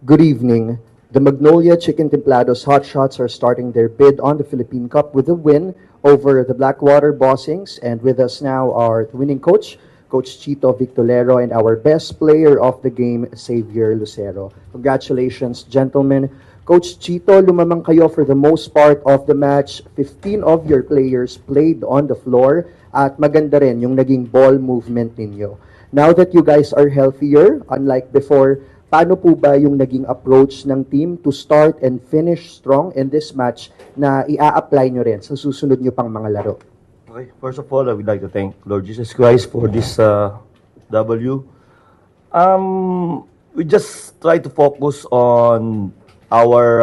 Good evening. The Magnolia Chicken Templados Hotshots are starting their bid on the Philippine Cup with a win over the Blackwater Bossings. And with us now are the winning coach, Coach Chito Victolero, and our best player of the game, Xavier Lucero. Congratulations, gentlemen. Coach Chito, lumamang kayo for the most part of the match. 15 of your players played on the floor at maganda rin yung naging ball movement ninyo. Now that you guys are healthier, unlike before, paano po ba yung naging approach ng team to start and finish strong in this match na i-a-apply nyo rin sa susunod nyo pang mga laro? Okay, first of all, I would like to thank Lord Jesus Christ for this W. We just try to focus on our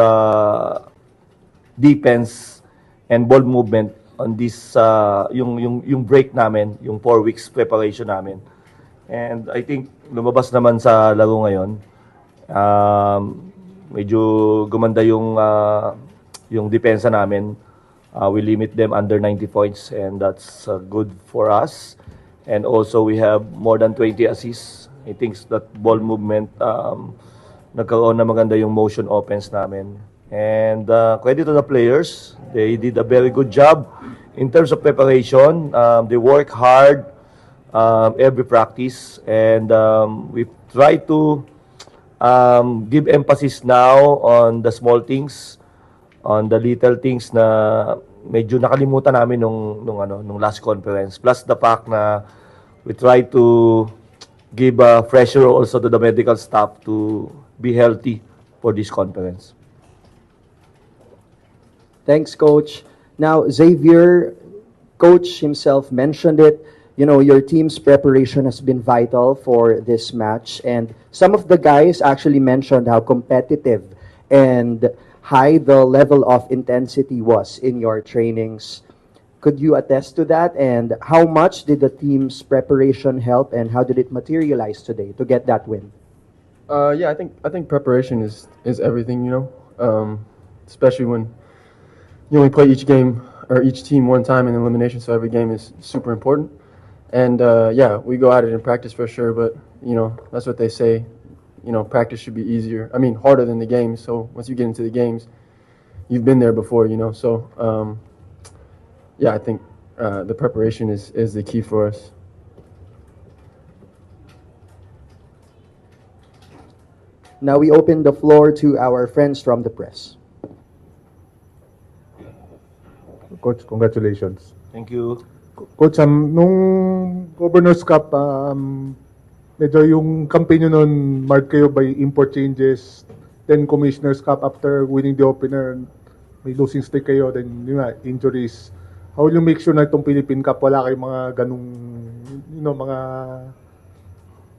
defense and ball movement on this yung break namin, yung 4 weeks preparation namin. And I think lumabas naman sa laro ngayon. Medyo gumanda yung depensa namin. We limit them under 90 points, and that's good for us. And also we have more than 20 assists. I think that ball movement, nagkaroon na maganda yung motion offense namin. And credit to the players. They did a very good job in terms of preparation. They work hard every practice, and we try to give emphasis now on the small things, on the little things na medyo nakalimutan namin nung last conference. Plus the fact na we try to give pressure also to the medical staff to be healthy for this conference. Thanks, Coach. Now, Xavier, Coach himself mentioned it. You know, your team's preparation has been vital for this match. And some of the guys actually mentioned how competitive and high the level of intensity was in your trainings. Could you attest to that? And how much did the team's preparation help, and how did it materialize today to get that win? Yeah, I think preparation is everything, you know, especially when you only play each game or each team one time in elimination, so every game is super important. And yeah, we go at it in practice for sure, but you know that's what they say. You know, practice should be easier. I mean, harder than the games. So once you get into the games, you've been there before, you know. So yeah, I think the preparation is the key for us. Now we open the floor to our friends from the press. Coach, congratulations. Thank you. Coach, nung Governor's Cup, medyo yung campaign nyo nun, marked kayo by import changes. Then Commissioner's Cup, after winning the opener, may losing streak kayo, then yun nga, injuries. How will you make sure na itong Philippine Cup, wala kayong mga ganung, you know, mga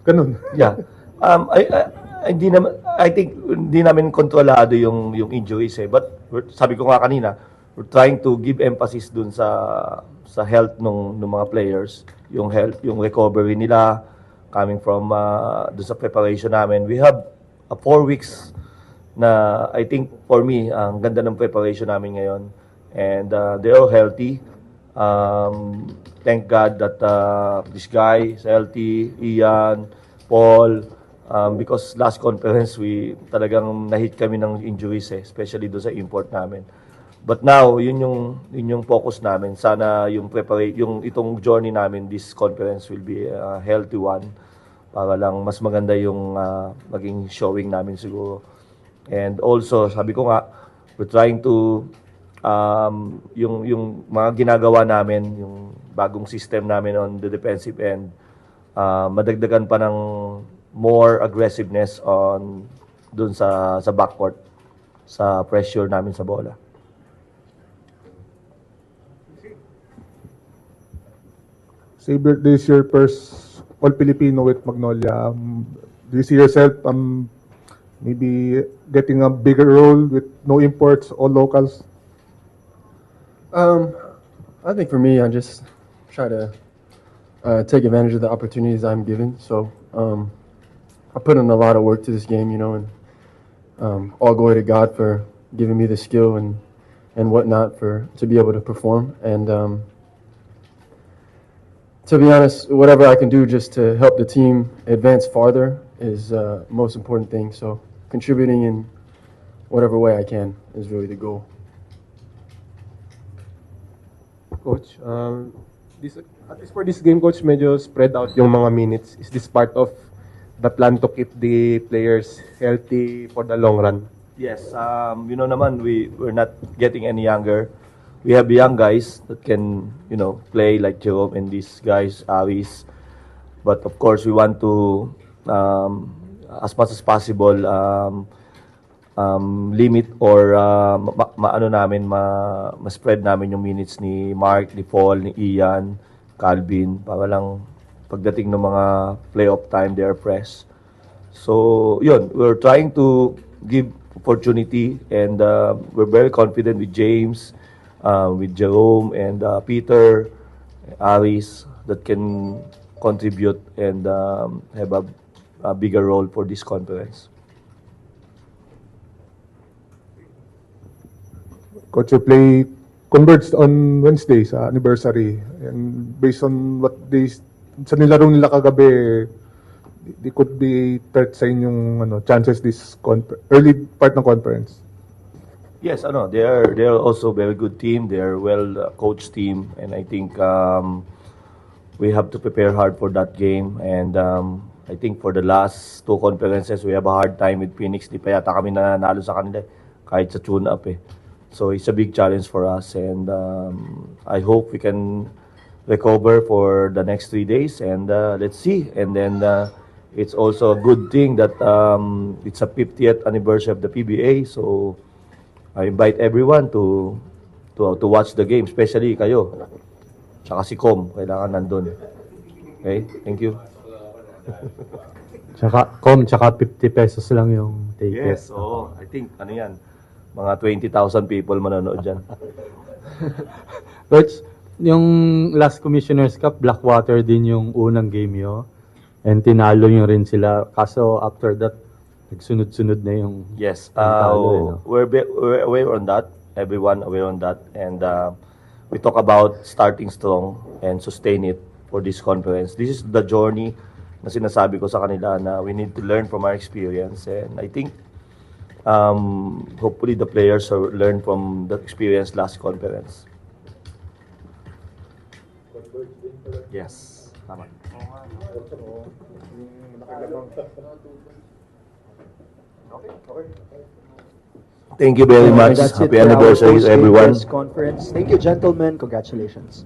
ganun? Yeah. I think hindi namin kontrolado yung injuries but sabi ko nga kanina, we're trying to give emphasis dun sa health ng mga players, yung health, yung recovery nila coming from dun sa preparation namin. We have 4 weeks na I think for me ang ganda ng preparation namin ngayon, and they're all healthy. Thank God that this guy is healthy, Ian, Paul, because last conference we talagang nahit kami ng injuries especially doon sa import namin. But now, yun yung focus namin. Sana yung itong journey namin, this conference will be a healthy one para lang mas maganda yung maging showing namin siguro. And also, sabi ko nga, we're trying to yung mga ginagawa namin, yung bagong system namin on the defensive end, madagdagan pa ng more aggressiveness on dun sa backcourt, sa pressure namin sa bola. Saber, this is your first All-Filipino with Magnolia. Do you see yourself maybe getting a bigger role with no imports, all locals? I think for me, I just try to take advantage of the opportunities I'm given. So I put in a lot of work to this game, you know, and all glory to God for giving me the skill and whatnot to be able to perform. And to be honest, whatever I can do just to help the team advance farther is most important thing. So contributing in whatever way I can is really the goal. Coach, at least for this game, Coach, medyo spread out yung mga minutes. Is this part of the plan to keep the players healthy for the long run? Yes, you know naman, we're not getting any younger. We have young guys that can, play like Jerome and these guys, Aris. But of course, we want to, as much as possible, limit or ma-spread namin yung minutes ni Mark, ni Paul, ni Ian, Calvin, para lang pagdating ng mga playoff time, they are fresh. So, yun, we're trying to give opportunity and we're very confident with James, with Jerome and Peter, Aris, that can contribute and have a bigger role for this conference. Coach, you play Converged on Wednesday sa anniversary. And based on what sa nilaro nila kagabi, they could be threat sa inyong chances this early part ng conference. Yes, they are also very good team. They are well coached team, and I think we have to prepare hard for that game. And I think for the last two conferences, we have a hard time with Phoenix. Di pa yata kami nanalo sa kanila kahit sa tune-up eh. So it's a big challenge for us, and I hope we can recover for the next 3 days, and let's see. And then it's also a good thing that it's a 50th anniversary of the PBA, so I invite everyone to watch the game, especially kayo. Tsaka si Com, kailangan nandun. Okay, thank you. Tsaka 50 pesos lang yung ticket. Yes, I think, mga 20,000 people manonood dyan. Coach, yung last Commissioner's Cup, Blackwater din yung unang game nyo. And tinalo nyo rin sila. Kaso after that, nagsunod-sunod na yung Yes, talo, we're aware on that. Everyone aware on that. And we talk about starting strong and sustain it for this conference. This is the journey na sinasabi ko sa kanila na we need to learn from our experience. And I think hopefully the players learn from the experience last conference. Yes, tama. Thank you very much. That's it Happy for our anniversary, post-game everyone. press conference. Thank you, gentlemen. Congratulations.